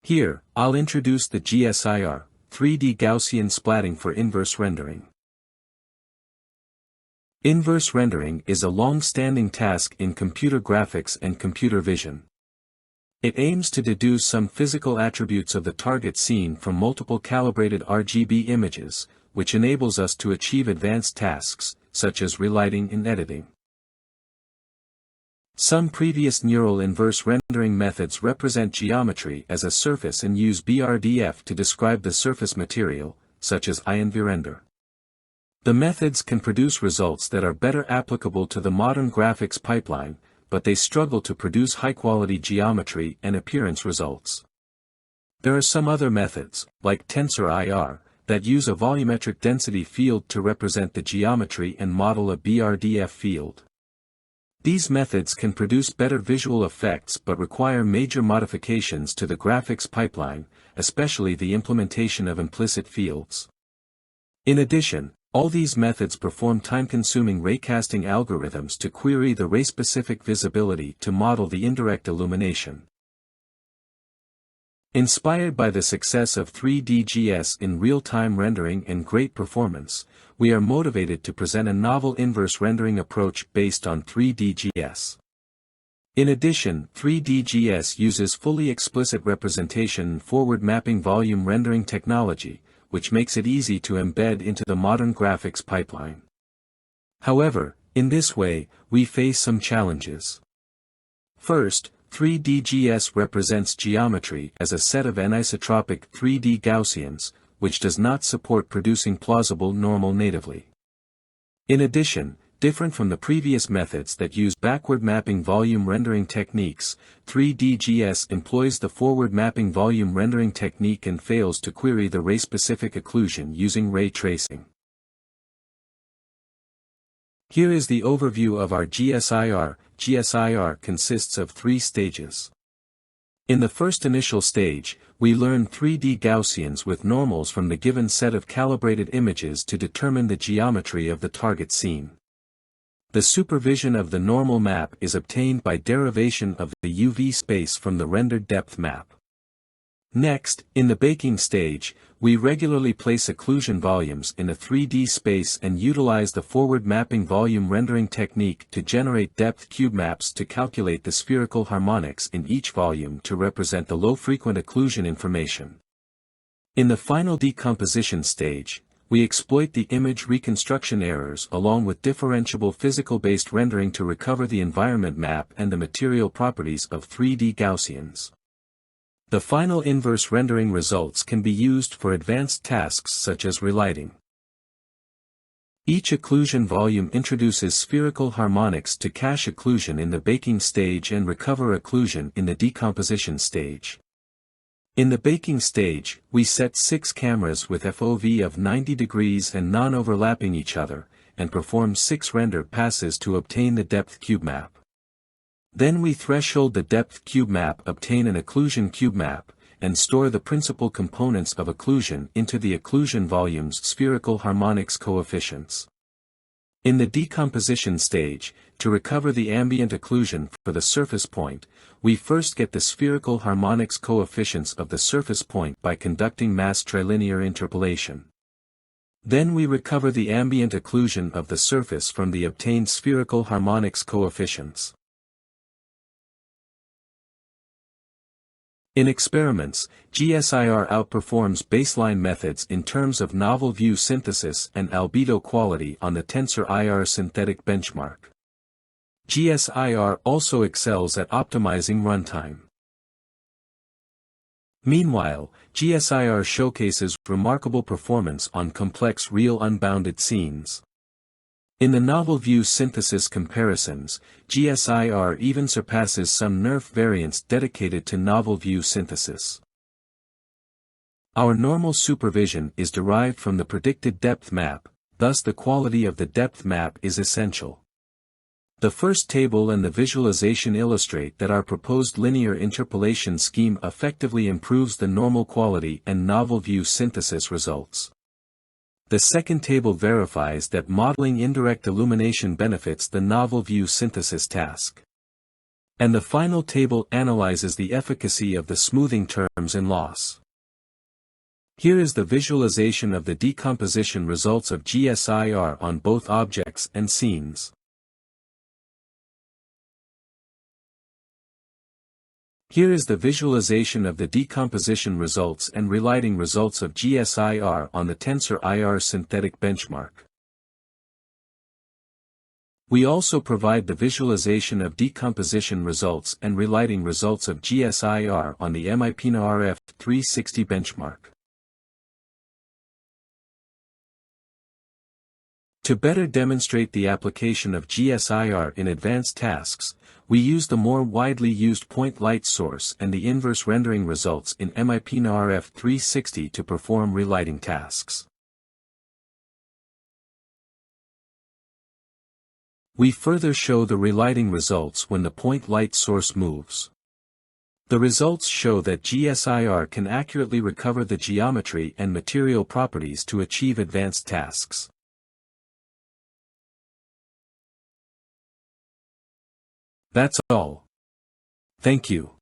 Here, I'll introduce the Gsir, 3D Gaussian splatting for inverse rendering. Inverse rendering is a long-standing task in computer graphics and computer vision. It aims to deduce some physical attributes of the target scene from multiple calibrated RGB images, which enables us to achieve advanced tasks, such as relighting and editing. Some previous neural inverse rendering methods represent geometry as a surface and use BRDF to describe the surface material, such as Cvpr. The methods can produce results that are better applicable to the modern graphics pipeline, but they struggle to produce high-quality geometry and appearance results. There are some other methods, like Tensor-IR, that use a volumetric density field to represent the geometry and model a BRDF field. These methods can produce better visual effects but require major modifications to the graphics pipeline, especially the implementation of implicit fields. In addition, all these methods perform time-consuming raycasting algorithms to query the ray-specific visibility to model the indirect illumination. Inspired by the success of 3D-GS in real-time rendering and great performance, we are motivated to present a novel inverse rendering approach based on 3D-GS. In addition, 3D-GS uses fully explicit representation and forward mapping volume rendering technology, which makes it easy to embed into the modern graphics pipeline. However, in this way, we face some challenges. First, 3D-GS represents geometry as a set of anisotropic 3D Gaussians, which does not support producing plausible normal natively. In addition, different from the previous methods that use backward mapping volume rendering techniques, 3D-GS employs the forward mapping volume rendering technique and fails to query the ray-specific occlusion using ray tracing. Here is the overview of our Gsir. Gsir consists of 3 stages. In the first initial stage, we learn 3D Gaussians with normals from the given set of calibrated images to determine the geometry of the target scene. The supervision of the normal map is obtained by derivation of the UV space from the rendered depth map. Next, in the baking stage, we regularly place occlusion volumes in a 3D space and utilize the forward mapping volume rendering technique to generate depth cube maps to calculate the spherical harmonics in each volume to represent the low-frequent occlusion information. In the final decomposition stage, we exploit the image reconstruction errors along with differentiable physical-based rendering to recover the environment map and the material properties of 3D Gaussians. The final inverse rendering results can be used for advanced tasks such as relighting. Each occlusion volume introduces spherical harmonics to cache occlusion in the baking stage and recover occlusion in the decomposition stage. In the baking stage, we set 6 cameras with FOV of 90 degrees and non-overlapping each other, and perform 6 render passes to obtain the depth cube map. Then we threshold the depth cube map, obtain an occlusion cube map, and store the principal components of occlusion into the occlusion volume's spherical harmonics coefficients. In the decomposition stage, to recover the ambient occlusion for the surface point, we first get the spherical harmonics coefficients of the surface point by conducting mass trilinear interpolation. Then we recover the ambient occlusion of the surface from the obtained spherical harmonics coefficients. In experiments, Gsir outperforms baseline methods in terms of novel view synthesis and albedo quality on the Tensor-IR synthetic benchmark. Gsir also excels at optimizing runtime. Meanwhile, Gsir showcases remarkable performance on complex real unbounded scenes. In the novel view synthesis comparisons, Gsir even surpasses some NeRF variants dedicated to novel view synthesis. Our normal supervision is derived from the predicted depth map, thus the quality of the depth map is essential. The first table and the visualization illustrate that our proposed linear interpolation scheme effectively improves the normal quality and novel view synthesis results. The second table verifies that modeling indirect illumination benefits the novel view synthesis task. And the final table analyzes the efficacy of the smoothing terms in loss. Here is the visualization of the decomposition results of GSIR on both objects and scenes. Here is the visualization of the decomposition results and relighting results of GSIR on the Tensor IR synthetic benchmark. We also provide the visualization of decomposition results and relighting results of GSIR on the MIPNA-RF 360 benchmark. To better demonstrate the application of GSIR in advanced tasks, we use the more widely used point light source and the inverse rendering results in MIPNA-RF 360 to perform relighting tasks. We further show the relighting results when the point light source moves. The results show that GSIR can accurately recover the geometry and material properties to achieve advanced tasks. That's all. Thank you.